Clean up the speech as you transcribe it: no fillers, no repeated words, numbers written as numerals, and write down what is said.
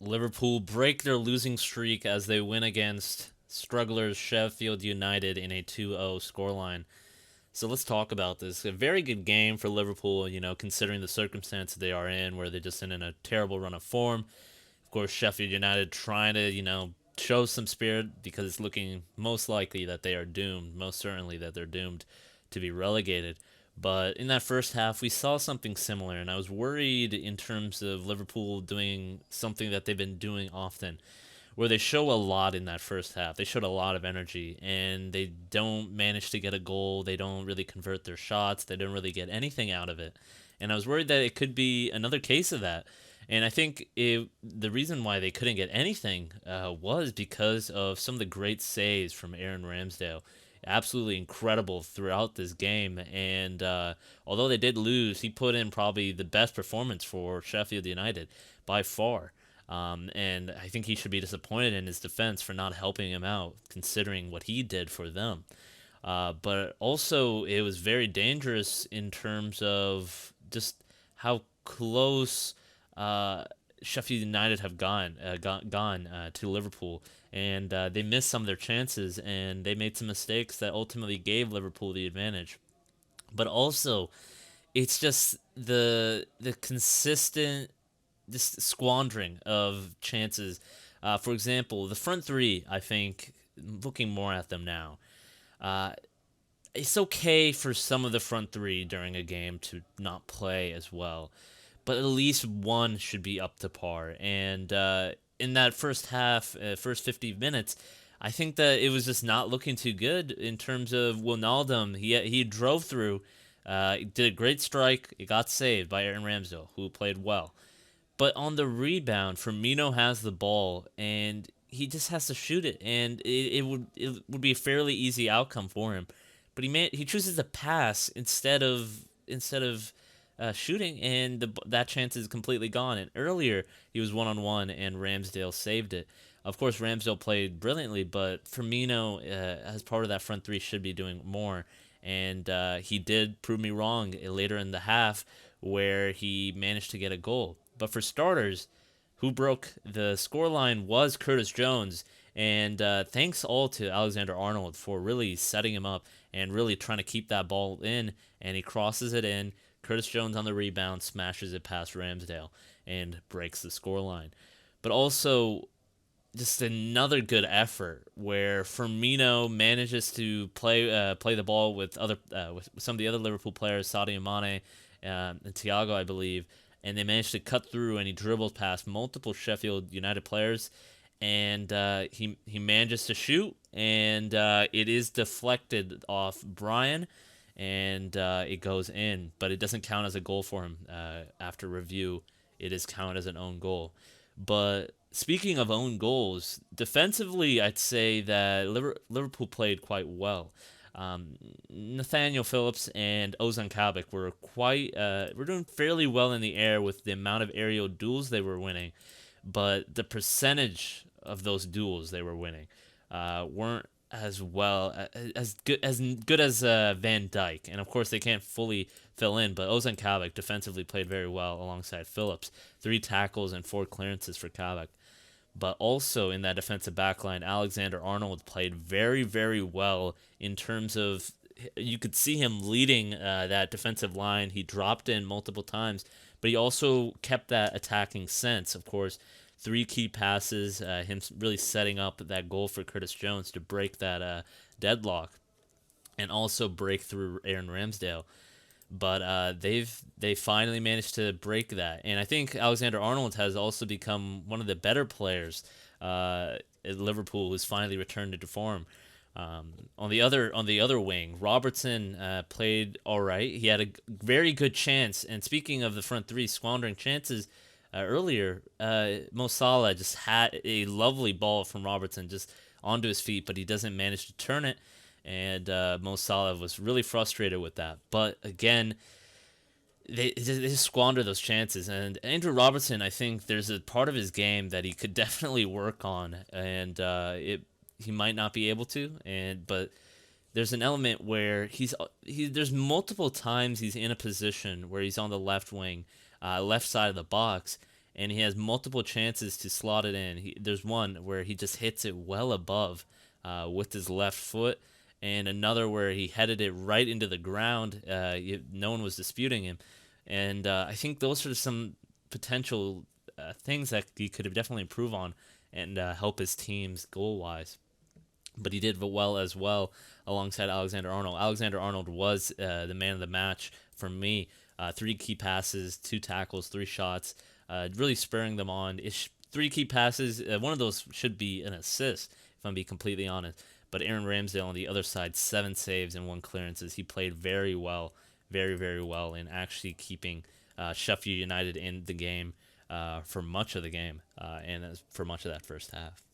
Liverpool break their losing streak as they win against strugglers Sheffield United in a 2-0 scoreline. So let's talk about this. A very good game for Liverpool, considering the circumstances they are in, where they're just in a terrible run of form. Of course, Sheffield United trying to, show some spirit because it's looking most likely that they are doomed, most certainly that they're doomed to be relegated. But in that first half, we saw something similar, and I was worried in terms of Liverpool doing something that they've been doing often, where they show a lot in that first half. They showed a lot of energy, and they don't manage to get a goal. They don't really convert their shots. They don't really get anything out of it. And I was worried that it could be another case of that. And I think the reason why they couldn't get anything was because of some of the great saves from Aaron Ramsdale. Absolutely incredible throughout this game. And although they did lose, he put in probably the best performance for Sheffield United by far. And I think he should be disappointed in his defense for not helping him out, considering what he did for them. But also, it was very dangerous in terms of just how close Sheffield United have gone to Liverpool, and they missed some of their chances, and they made some mistakes that ultimately gave Liverpool the advantage. But also, it's just the consistent this squandering of chances. For example, the front three, I think, looking more at them now, uh, it's okay for some of the front three during a game to not play as well, but at least one should be up to par. And in that first half, first 50 minutes, I think that it was just not looking too good in terms of Wijnaldum. He drove through, did a great strike. It got saved by Aaron Ramsdale, who played well. But on the rebound, Firmino has the ball, and he just has to shoot it, and it would be a fairly easy outcome for him. But he chooses to pass instead of shooting, and that chance is completely gone. And earlier he was 1-on-1, and Ramsdale saved it. Of course, Ramsdale played brilliantly, but Firmino, as part of that front three, should be doing more. And he did prove me wrong later in the half, where he managed to get a goal. But for starters, who broke the scoreline was Curtis Jones. And thanks all to Alexander Arnold for really setting him up and really trying to keep that ball in. And he crosses it in. Curtis Jones on the rebound smashes it past Ramsdale and breaks the scoreline. But also, just another good effort where Firmino manages to play the ball with some of the other Liverpool players, Sadio Mane and Thiago, I believe, and they managed to cut through, and he dribbles past multiple Sheffield United players, and he manages to shoot, and it is deflected off Brian, and it goes in, but it doesn't count as a goal for him. After review, it is counted as an own goal. But speaking of own goals, defensively, I'd say that Liverpool played quite well. Nathaniel Phillips and Ozan Kabak were doing fairly well in the air with the amount of aerial duels they were winning, but the percentage of those duels they were winning weren't as well as Van Dijk, and of course they can't fully fill in. But Ozan Kabak defensively played very well alongside Phillips, 3 tackles and 4 clearances for Kabak. But also in that defensive backline, Alexander Arnold played very, very well in terms of you could see him leading that defensive line. He dropped in multiple times, but he also kept that attacking sense. Of course, 3 key passes, him really setting up that goal for Curtis Jones to break that deadlock and also break through Aaron Ramsdale. But they finally managed to break that, and I think Alexander Arnold has also become one of the better players at Liverpool, who's finally returned into form. On the other wing, Robertson played all right. He had a very good chance, and speaking of the front three squandering chances earlier, Mo Salah just had a lovely ball from Robertson just onto his feet, but he doesn't manage to turn it. And Mo Salah was really frustrated with that. But again, they just squander those chances. And Andrew Robertson, I think there's a part of his game that he could definitely work on, and he might not be able to. But there's an element where there's multiple times he's in a position where he's on the left wing, left side of the box, and he has multiple chances to slot it in. There's one where he just hits it well above with his left foot, and another where he headed it right into the ground. No one was disputing him, and I think those are some potential things that he could have definitely improve on and help his teams goal wise. But he did well as well alongside Alexander Arnold. Alexander Arnold was the man of the match for me. 3 key passes, 2 tackles, 3 shots, really spurring them on. 3 key passes. One of those should be an assist, if I'm being completely honest. But Aaron Ramsdale on the other side, 7 saves and 1 clearances. He played very well, very, very well in actually keeping Sheffield United in the game for much of the game and for much of that first half.